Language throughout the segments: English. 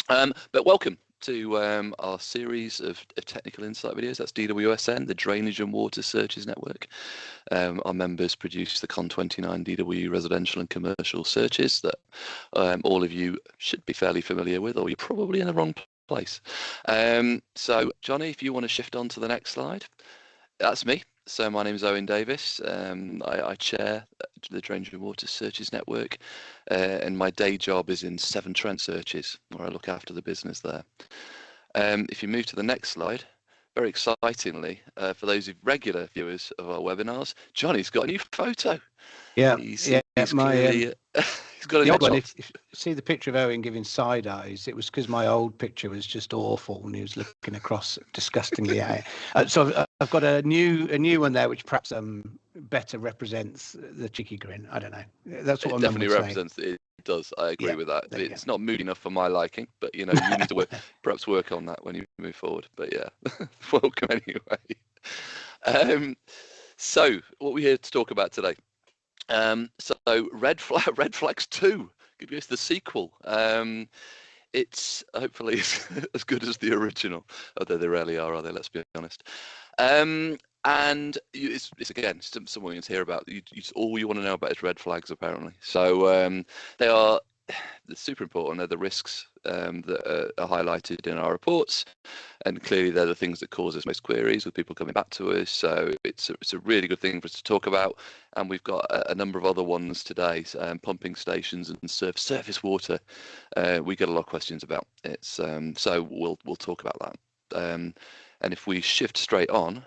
But welcome to our series of technical insight videos. That's DWSN, the Drainage and Water Searches Network. Our members produce the CON29DW residential and commercial searches that all of you should be fairly familiar with, or you're probably in the wrong place. So, Johnny, if you want to shift on to the next slide, that's me. So my name is Owen Davis. I chair the Drainage and Water Searches Network, and my day job is in Severn Trent Searches, where I look after the business there. If you move to the next slide, very excitingly, for those regular viewers of our webinars, Johnny's got a new photo. Yeah, he's clearly, he's got a the old one. If you see the picture of Owen giving side eyes, it was because my old picture was just awful, and he was looking across disgustingly at it. So I've got a new one there, which perhaps better represents the cheeky grin. I don't know. That's what it definitely represents it. It does. I agree with that. It's not moody enough for my liking, but you know, you need to perhaps work on that when you move forward. But yeah, welcome anyway. So what we're here to talk about today. So Red Flags 2, good news, the sequel. It's hopefully as good as the original, although they rarely are they? Let's be honest. And it's again, something to hear about. All you want to know about is red flags, apparently. So they're super important. They're the risks that are highlighted in our reports, and clearly they're the things that cause us most queries with people coming back to us. So it's a really good thing for us to talk about, and we've got a number of other ones today. Pumping stations and surface water. We get a lot of questions about it. So we'll talk about that. And if we shift straight on.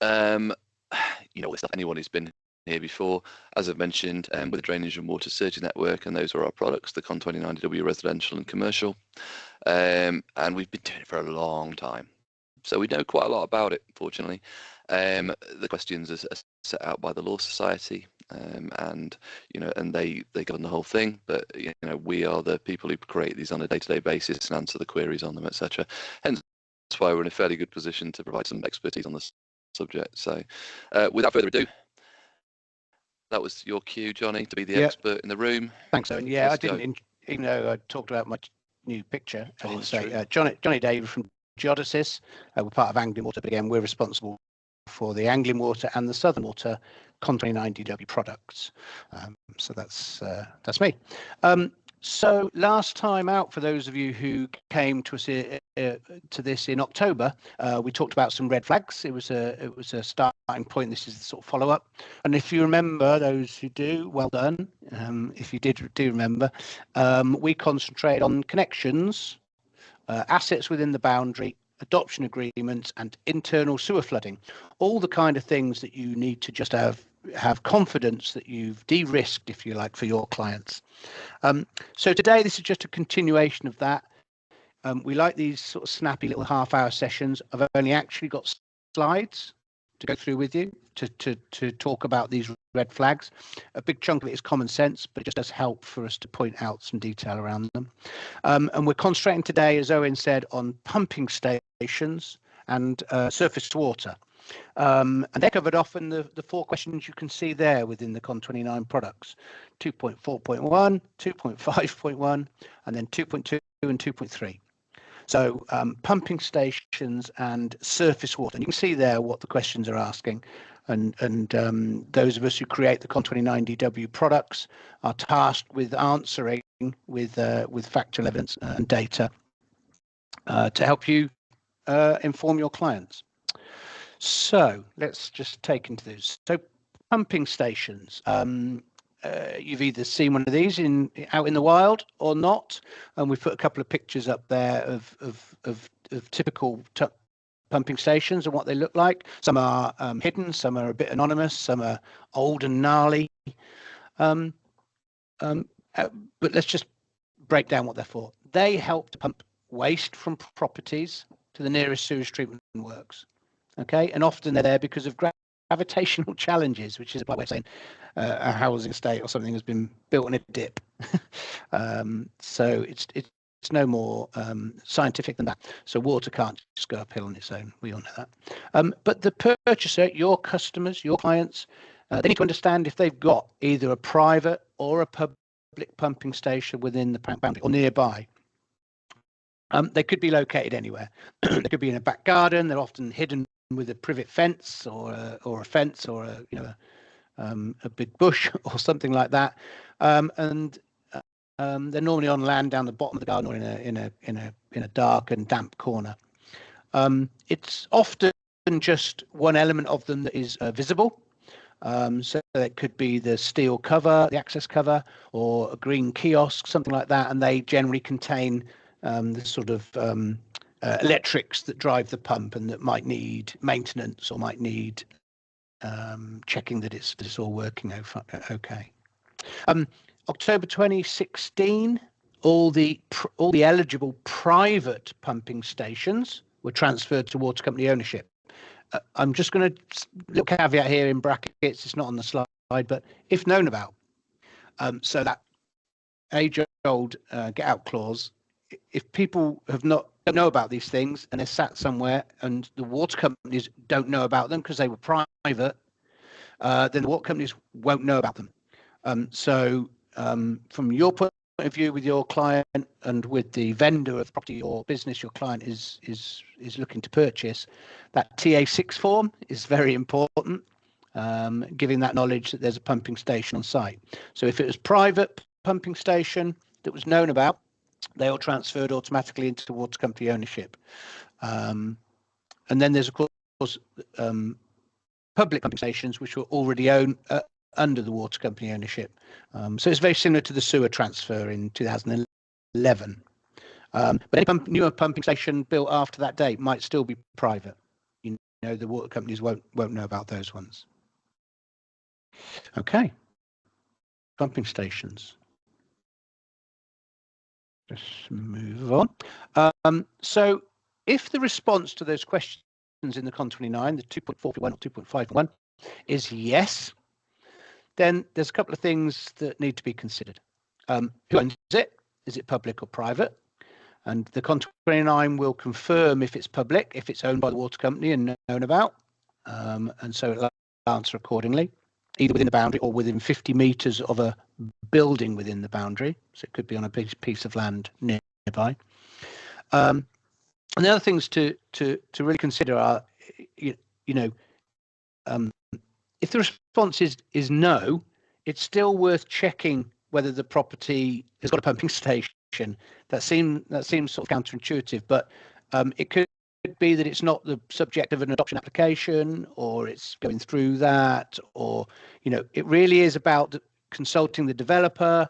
You know, with anyone who's been here before, as I've mentioned, with the Drainage and Water Searches Network, and those are our products, the CON29DW residential and commercial, and we've been doing it for a long time, so we know quite a lot about it, fortunately. The questions are set out by the Law Society, and you know, and they govern the whole thing, but you know, we are the people who create these on a day-to-day basis and answer the queries on them, etc. Hence why we're in a fairly good position to provide some expertise on this subject. So without further ado, that was your cue, Johnny, to be the expert in the room. Thanks, Owen. Yeah, I didn't, even though I talked about my new picture, I didn't say Johnny David from Geodesys. We're part of Anglian Water, but again, we're responsible for the Anglian Water and the Southern Water CON29DW products. So that's me. So last time out, for those of you who came to us to this in October, we talked about some red flags. It was a starting point. This is the sort of follow up. And if you remember, those who do, well done. If you do remember, we concentrate on connections, assets within the boundary, adoption agreements, and internal sewer flooding. All the kind of things that you need to just have confidence that you've de-risked, if you like, for your clients. So today, this is just a continuation of that. We like these sort of snappy little half-hour sessions. I've only actually got slides to go through with you to talk about these red flags. A big chunk of it is common sense, but it just does help for us to point out some detail around them. And we're concentrating today, as Owen said, on pumping stations and surface water. And they're covered off in the 4 questions you can see there within the CON29 products: 2.4.1, 2.5.1, and then 2.2 and 2.3. So pumping stations and surface water. And you can see there what the questions are asking. And those of us who create the CON29DW products are tasked with answering with factual evidence and data to help you inform your clients. So let's just take into those. So pumping stations. You've either seen one of these out in the wild or not, and we've put a couple of pictures up there of typical pumping stations and what they look like. Some are hidden, some are a bit anonymous, some are old and gnarly. But let's just break down what they're for. They help to pump waste from properties to the nearest sewage treatment works. Okay, and often they're there because of gravitational challenges, which is a way of saying a housing estate or something has been built in a dip. So it's no more scientific than that. So water can't just go uphill on its own. We all know that. But the purchaser, your customers, your clients, they need to understand if they've got either a private or a public pumping station within the boundary or nearby. They could be located anywhere. They could be in a back garden. They're often hidden with a privet fence or a fence or a big bush or something like that. And they're normally on land down the bottom of the garden or in a dark and damp corner. It's often just one element of them that is visible. So it could be the steel cover, the access cover, or a green kiosk, something like that, and they generally contain the sort of electrics that drive the pump and that might need maintenance or might need checking that it's all working okay. October 2016, all the eligible private pumping stations were transferred to water company ownership. I'm just going to little caveat here in brackets. It's not on the slide, but if known about. So that age-old get-out clause. If people don't know about these things and they're sat somewhere and the water companies don't know about them because they were private, then the water companies won't know about them. So from your point of view with your client and with the vendor of the property or business your client is looking to purchase, that TA6 form is very important, giving that knowledge that there's a pumping station on site. So if it was private pumping station that was known about, they all transferred automatically into water company ownership. And then there's of course public pumping stations which were already owned under the water company ownership. So it's very similar to the sewer transfer in 2011. But any newer pumping station built after that date might still be private. You know, the water companies won't know about those ones. Okay, pumping stations. Let's move on. So if the response to those questions in the CON29, the 2.4.1 or 2.5.1, is yes, then there's a couple of things that need to be considered. Who owns it? Is it public or private? And the CON29 will confirm if it's public, if it's owned by the water company and known about. And so it'll answer accordingly, either within the boundary or within 50 meters of a building within the boundary. So it could be on a big piece of land nearby. And the other things to really consider are, if the response is no, it's still worth checking whether the property has got a pumping station. That seems sort of counterintuitive, but it could be that it's not the subject of an adoption application, or it's going through that, or it really is about consulting the developer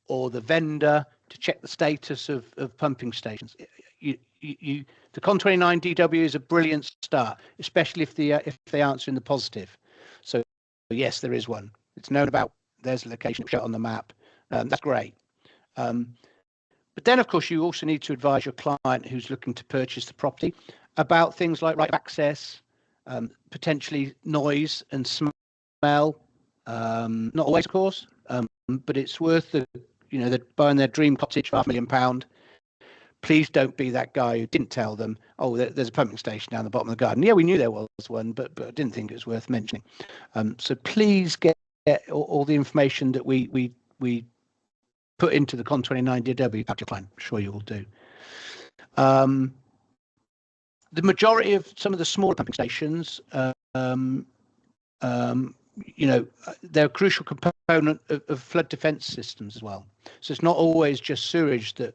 or the vendor to check the status of pumping stations. The CON29DW is a brilliant start, especially if they answer in the positive. So yes, there is one. It's known about. There's a location shown on the map. That's great. But then, of course, you also need to advise your client who's looking to purchase the property about things like right of access, potentially noise and smell. Not always, of course, but it's worth they're buying their dream cottage for £500,000. Please don't be that guy who didn't tell them, oh, there's a pumping station down the bottom of the garden. Yeah, we knew there was one, but I didn't think it was worth mentioning. So please get all the information that we put into the CON29DW about your client. I'm sure you will do. The majority of some of the smaller pumping stations, they're a crucial component of flood defence systems as well. So it's not always just sewerage that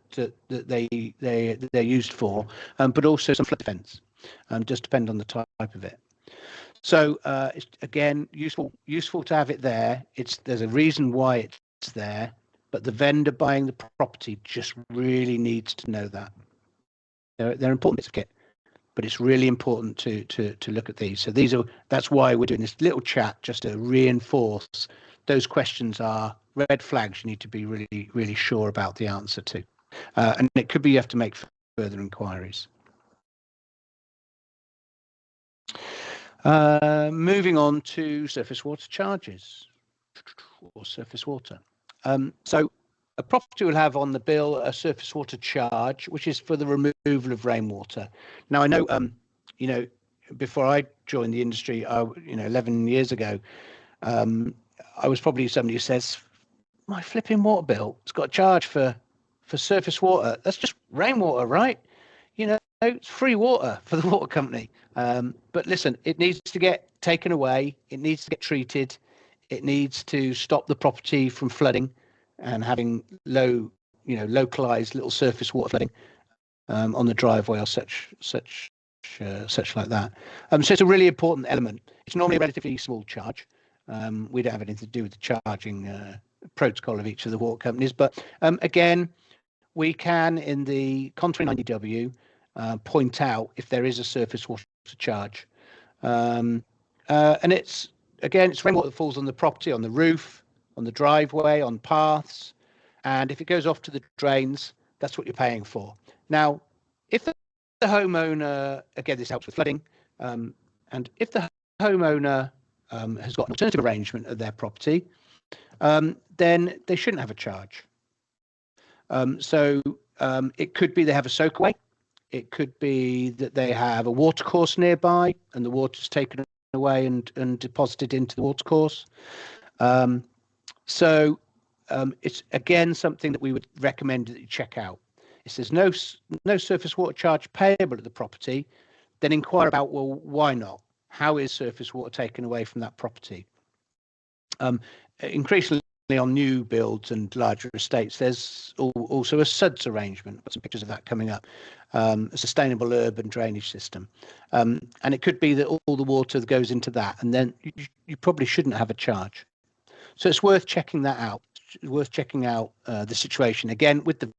they're used for, but also some flood defence. Just depend on the type of it. So it's again useful to have it there. There's a reason why it's there, but the vendor buying the property just really needs to know that. They're important bits of kit, but it's really important to look at these. So that's why we're doing this little chat, just to reinforce those questions are red flags you need to be really, really sure about the answer to. And it could be you have to make further inquiries. Moving on to surface water charges or surface water. So a property will have on the bill a surface water charge, which is for the removal of rainwater. Now, I know, before I joined the industry, 11 years ago, I was probably somebody who says, my flipping water bill, it's got a charge for surface water. That's just rainwater, right? You know, it's free water for the water company. But listen, it needs to get taken away. It needs to get treated. It needs to stop the property from flooding and having localized little surface water flooding on the driveway or such like that. So it's a really important element. It's normally a relatively small charge. We don't have anything to do with the charging protocol of each of the water companies, but again, we can in the CON29DW point out if there is a surface water charge, and it's rainwater that falls on the property, on the roof, on the driveway, on paths, and if it goes off to the drains, that's what you're paying for. Now, if the homeowner, again, this helps with flooding, and if the homeowner has got an alternative arrangement of their property, then they shouldn't have a charge. So it could be they have a soakaway. It could be that they have a watercourse nearby and the water's taken away and deposited into the watercourse. So it's, again, something that we would recommend that you check out. If there's no surface water charge payable at the property, then inquire about, well, why not? How is surface water taken away from that property? Increasingly on new builds and larger estates, there's also a SUDS arrangement. I've got some pictures of that coming up, a sustainable urban drainage system. And it could be that all the water goes into that, and then you probably shouldn't have a charge. So it's worth checking that out. It's worth checking out the situation, again, with the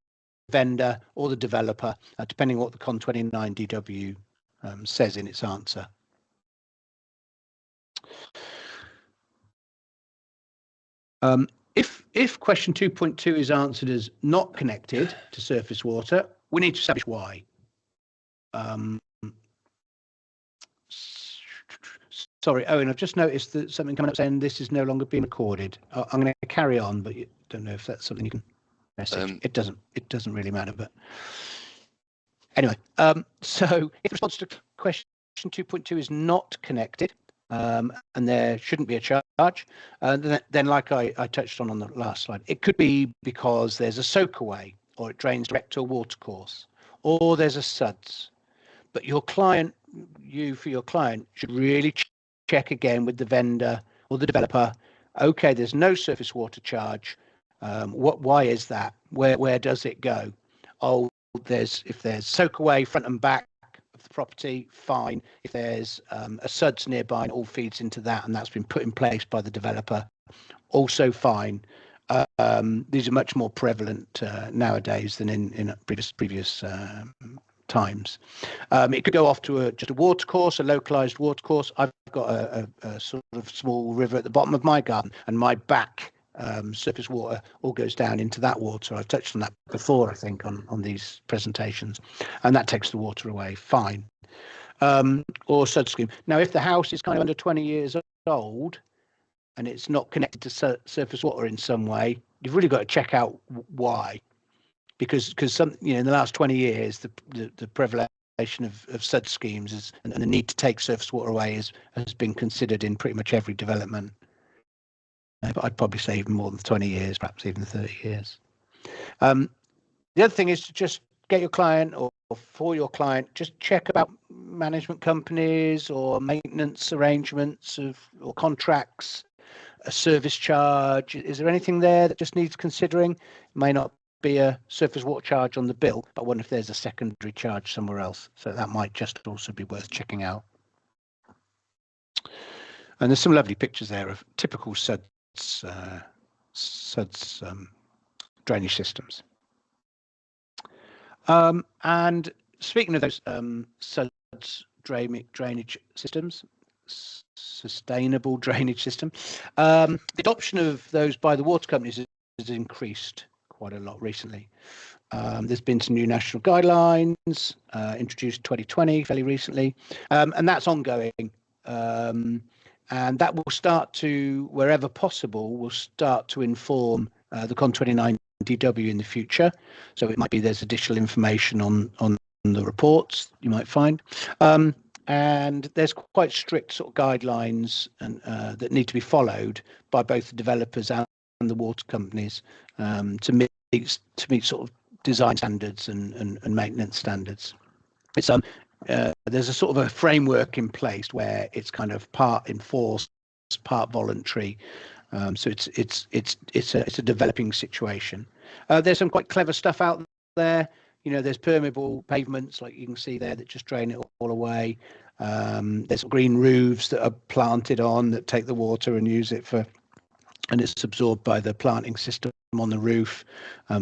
vendor or the developer, depending on what the CON29DW says in its answer. If question 2.2 is answered as not connected to surface water, we need to establish why. Sorry, Owen, I've just noticed that something coming up saying this is no longer being recorded. I'm going to carry on, but you don't know if that's something you can message. It doesn't really matter, but anyway. So if the response to question 2.2 is not connected, and there shouldn't be a charge, then like I touched on the last slide, it could be because there's a soakaway, or it drains direct to a watercourse, or there's a SUDS. But your client, for your client, should really check again with the vendor or the developer. Okay, there's no surface water charge. Why is that? Where does it go? Oh, if there's soakaway front and back of the property, fine. If there's a SUDS nearby and all feeds into that, and that's been put in place by the developer, also fine. These are much more prevalent nowadays than in previous times. It could go off to just a watercourse, a localized watercourse. I've got a sort of small river at the bottom of my garden, and my back surface water all goes down into that water. I've touched on that before, I think, on these presentations, and that takes the water away, fine. Or SUD scheme. Now, if the house is kind of under 20 years old and it's not connected to surface water in some way, you've really got to check out why. Because some, in the last 20 years, the prevalation of SUD schemes and the need to take surface water away has been considered in pretty much every development. But I'd probably say even more than 20 years, perhaps even 30 years. The other thing is to just get your client or for your client, just check about management companies or maintenance arrangements or contracts, a service charge. Is there anything there that just needs considering? It may not be a surface water charge on the bill, but I wonder if there's a secondary charge somewhere else. So that might just also be worth checking out. And there's some lovely pictures there of typical SUDS drainage systems. And speaking of those SUDS drainage systems, sustainable drainage system, the adoption of those by the water companies has increased quite a lot recently. There's been some new national guidelines introduced 2020 fairly recently, and that's ongoing. And that will start to, wherever possible, will start to inform the CON29DW in the future. So it might be there's additional information on the reports you might find. And there's quite strict sort of guidelines and that need to be followed by both the developers and the water companies to meet sort of design standards and maintenance standards. It's there's a sort of a framework in place where it's kind of part enforced, part voluntary. So it's a developing situation. There's some quite clever stuff out there. There's permeable pavements, like you can see there, that just drain it all away. There's green roofs that are planted on that take the water and use it and it's absorbed by the planting system on the roof.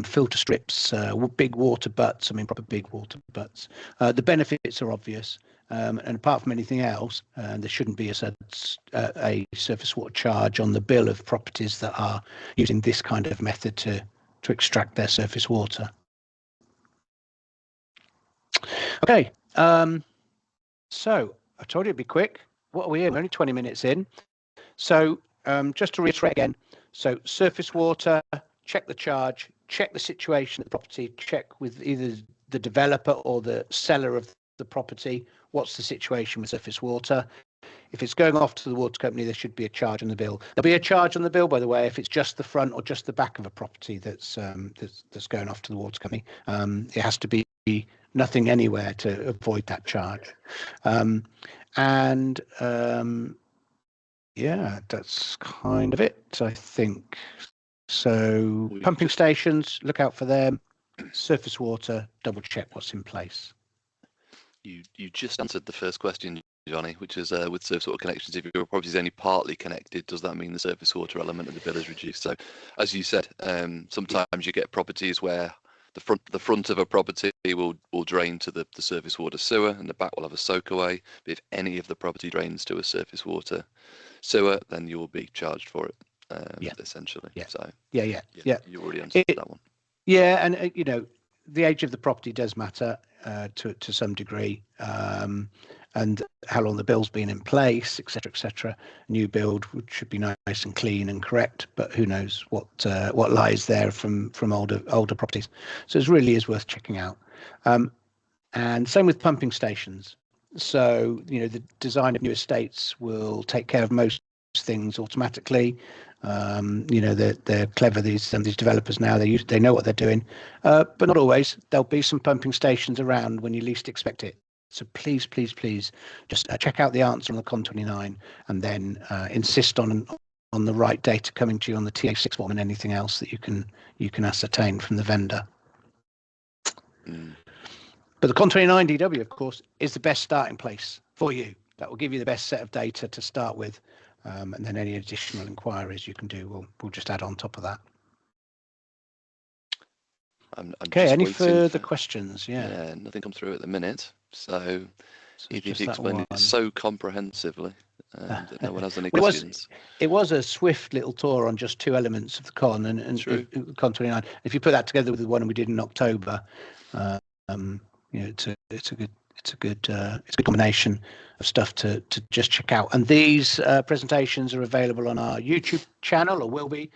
Filter strips, big water butts, proper big water butts. The benefits are obvious. And apart from anything else, there shouldn't be a surface water charge on the bill of properties that are using this kind of method to extract their surface water. Okay, so I told you it'd be quick. What are we in? We're only 20 minutes in. So just to reiterate again, so surface water, check the charge, check the situation of the property, check with either the developer or the seller of the property, what's the situation with surface water. If it's going off to the water company, there should be a charge on the bill. There'll be a charge on the bill, by the way, if it's just the front or just the back of a property that's going off to the water company. It has to be nothing anywhere to avoid that charge. Yeah, that's kind of it, I think. So pumping stations, look out for them. Surface water, double check what's in place. You just answered the first question, Johnny, which is with surface water connections. If your property is only partly connected, does that mean the surface water element of the bill is reduced? So, as you said, sometimes you get properties where the front of a property will drain to the surface water sewer, and the back will have a soak away. But if any of the property drains to a surface water sewer, then you will be charged for it. Essentially. Yeah. So Yeah. You already answered that one. Yeah, and the age of the property does matter to some degree, and how long the bill's been in place, etc., etc. New build should be nice and clean and correct, but who knows what lies there from older properties. So it really is worth checking out. And same with pumping stations. So the design of new estates will take care of most things automatically. They're clever, these developers now. They know what they're doing, but not always. There'll be some pumping stations around when you least expect it. So please just check out the answer on the CON29 and then insist on the right data coming to you on the TA6 form and anything else that you can ascertain from the vendor. But the CON29DW, of course, is the best starting place for you. That will give you the best set of data to start with. And then any additional inquiries you can do, we'll just add on top of that. I'm okay, any further questions? Yeah, nothing come through at the minute. So you've explained it so comprehensively that no one has any questions. It was a swift little tour on just two elements of the CON and CON29. If you put that together with the one we did in October, it's a good combination of stuff to just check out. And these presentations are available on our YouTube channel, or will be.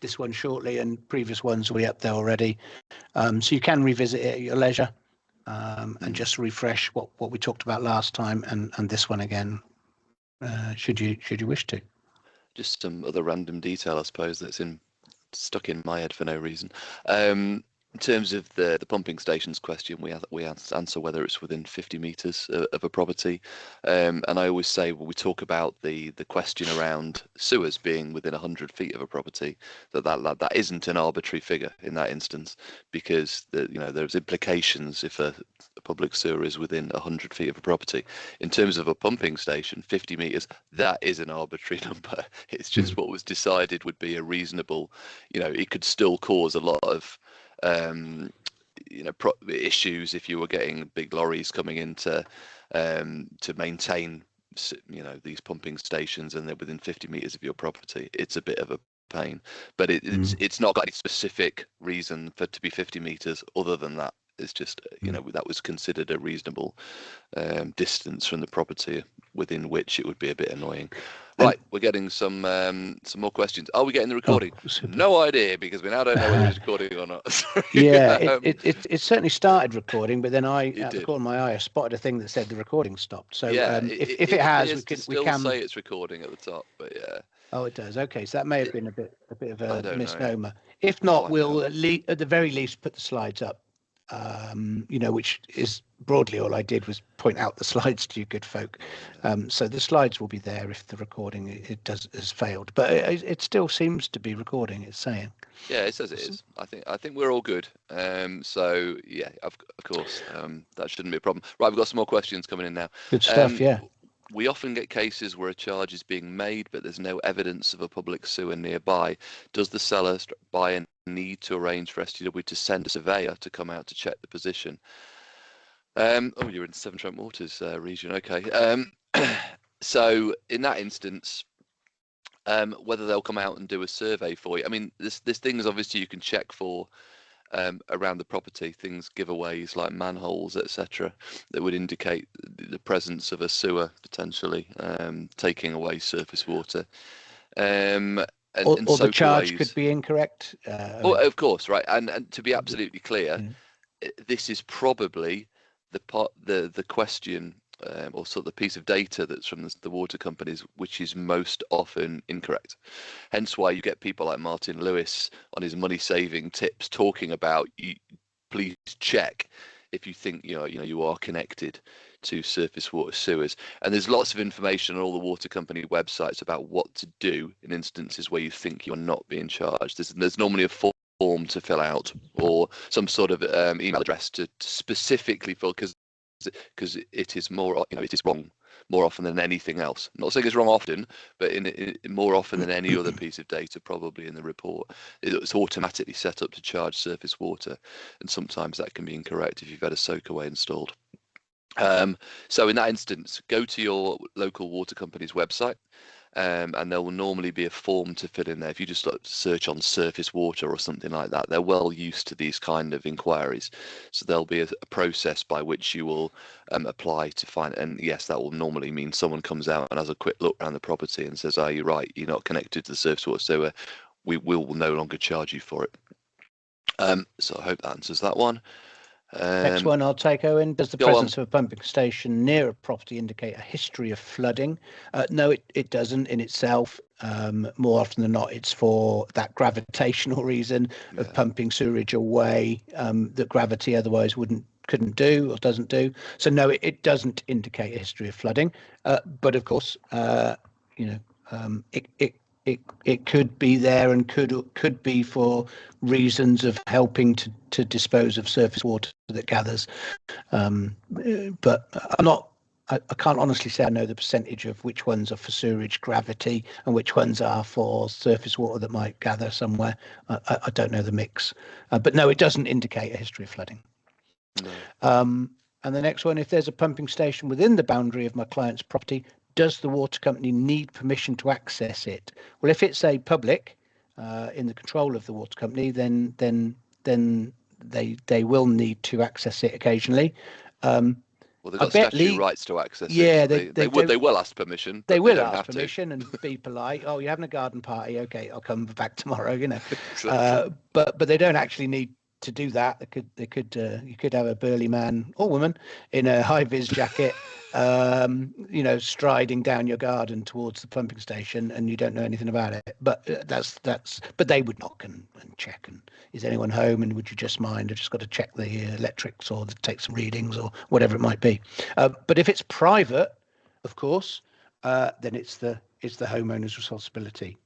This one shortly, and previous ones will be up there already. So you can revisit it at your leisure and just refresh what we talked about last time and this one again, should you wish to. Just some other random detail, I suppose, that's stuck in my head for no reason. In terms of the pumping stations question, we answer whether it's within 50 meters of a property, and I always say when we talk about the question around sewers being within 100 feet of a property, that isn't an arbitrary figure in that instance, because there's implications if a public sewer is within 100 feet of a property. In terms of a pumping station, 50 meters, that is an arbitrary number. It's just what was decided would be a reasonable. It could still cause a lot of issues if you were getting big lorries coming in to maintain these pumping stations and they're within 50 meters of your property. It's a bit of a pain, but it's not got any specific reason for it to be 50 meters other than that. It's just that was considered a reasonable distance from the property within which it would be a bit annoying. Right, we're getting some more questions. Are we getting the recording? No idea, because we now don't know whether it's recording or not. Yeah, it certainly started recording, but then out of the corner of my eye, I spotted a thing that said the recording stopped. So if it has, we can say it's recording at the top, but yeah. Oh, it does. Okay, so that may have been a bit of a misnomer. If not, we'll at the very least put the slides up. Which is broadly all I did was point out the slides to you good folk. So the slides will be there if the recording has failed, but it still seems to be recording. It's saying. Yeah, it says it is. I think we're all good. So yeah, of course, that shouldn't be a problem. Right, we've got some more questions coming in now. Good stuff. Yeah. We often get cases where a charge is being made, but there's no evidence of a public sewer nearby. Does the seller buyer need to arrange for STW to send a surveyor to come out to check the position? You're in Severn Trent Waters region. Okay. So in that instance, whether they'll come out and do a survey for you. I mean, there's things obviously you can check for around the property, things, giveaways like manholes, etc., that would indicate the presence of a sewer potentially taking away surface water. Or the charge could be incorrect. Of course, right. And to be absolutely clear, this is probably the question or sort of the piece of data that's from the water companies, which is most often incorrect. Hence why you get people like Martin Lewis on his money saving tips talking about, please check if you think you are connected to surface water sewers. And there's lots of information on all the water company websites about what to do in instances where you think you're not being charged. There's normally a form to fill out or some sort of email address to specifically fill, because it is it is wrong more often than anything else. I'm not saying it's wrong often, but in more often than any other piece of data probably in the report, it's automatically set up to charge surface water, and sometimes that can be incorrect if you've had a soak away installed. So in that instance, go to your local water company's website, and there will normally be a form to fill in there. If you just search on surface water or something like that, they're well used to these kind of inquiries. So there'll be a process by which you will apply to find, and yes, that will normally mean someone comes out and has a quick look around the property and says, "Are you right? You're not connected to the surface water sewer. We will no longer charge you for it." So I hope that answers that one. Next one I'll take, Owen. Does the presence of a pumping station near a property indicate a history of flooding? No, it doesn't in itself. More often than not, it's for that gravitational reason of pumping sewerage away that gravity otherwise couldn't do or doesn't do. So no, it doesn't indicate a history of flooding. But of course, it could be there and could be for reasons of helping to dispose of surface water that gathers. But I can't honestly say I know the percentage of which ones are for sewerage gravity and which ones are for surface water that might gather somewhere. I don't know the mix. But no, it doesn't indicate a history of flooding. No. And the next one, if there's a pumping station within the boundary of my client's property, does the water company need permission to access it? Well, if it's a public in the control of the water company, then they will need to access it occasionally. Well, they've got statutory rights to access it. Yeah, they will ask permission. They will ask permission and be polite. Oh, you're having a garden party? Okay, I'll come back tomorrow. Exactly. But they don't actually need to do that. You could have a burly man or woman in a high vis jacket, striding down your garden towards the pumping station, and you don't know anything about it. But but they would knock and check, and is anyone home, and would you just mind? I've just got to check the electrics or take some readings or whatever it might be. But if it's private, of course, then it's the homeowner's responsibility.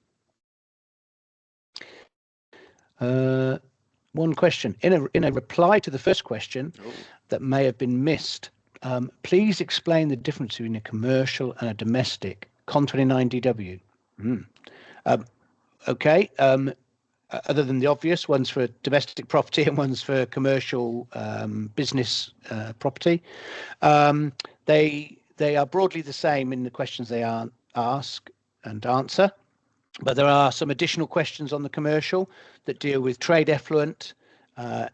One question in a reply to the first question that may have been missed. Please explain the difference between a commercial and a domestic CON29DW. Okay. Other than the obvious, one's for domestic property and one's for commercial business property. They are broadly the same in the questions they ask and answer. But there are some additional questions on the commercial that deal with trade effluent,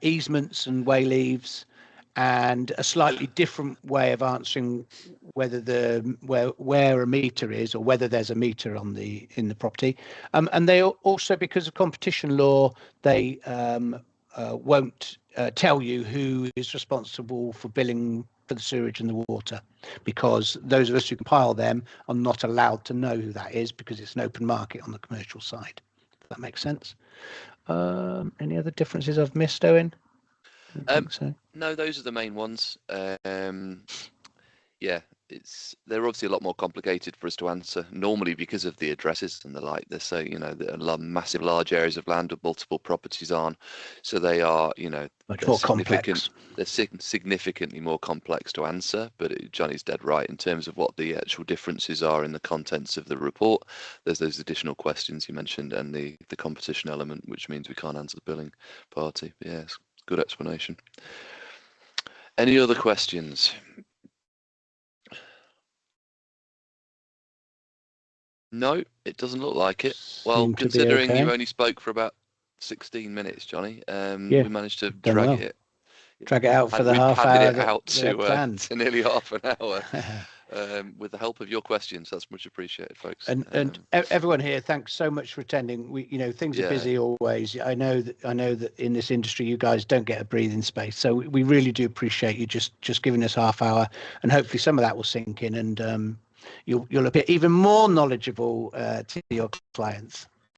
easements and way leaves, and a slightly different way of answering whether where a meter is or whether there's a meter in the property. And they also, because of competition law, they won't tell you who is responsible for billing for the sewerage and the water, because those of us who compile them are not allowed to know who that is because it's an open market on the commercial side. If that makes sense. Any other differences I've missed, Owen? I don't think so. No, those are the main ones. Yeah, they're obviously a lot more complicated for us to answer normally because of the addresses and the like. They're so, there are massive, large areas of land with multiple properties on, so they are, Much more complex. They're significantly more complex to answer. But Johnny's dead right in terms of what the actual differences are in the contents of the report. There's those additional questions you mentioned and the competition element, which means we can't answer the billing party. Yes, good explanation. Any other questions? No, it doesn't look like it. Well, considering you only spoke for about 16 minutes, Johnny, we managed to drag it out for the half hour. We've padded it out to nearly half an hour with the help of your questions. That's much appreciated, folks. And everyone here, thanks so much for attending. Things are busy always. I know that in this industry, you guys don't get a breathing space. So we really do appreciate you just giving us half hour, and hopefully some of that will sink in, and you'll appear even more knowledgeable to your clients.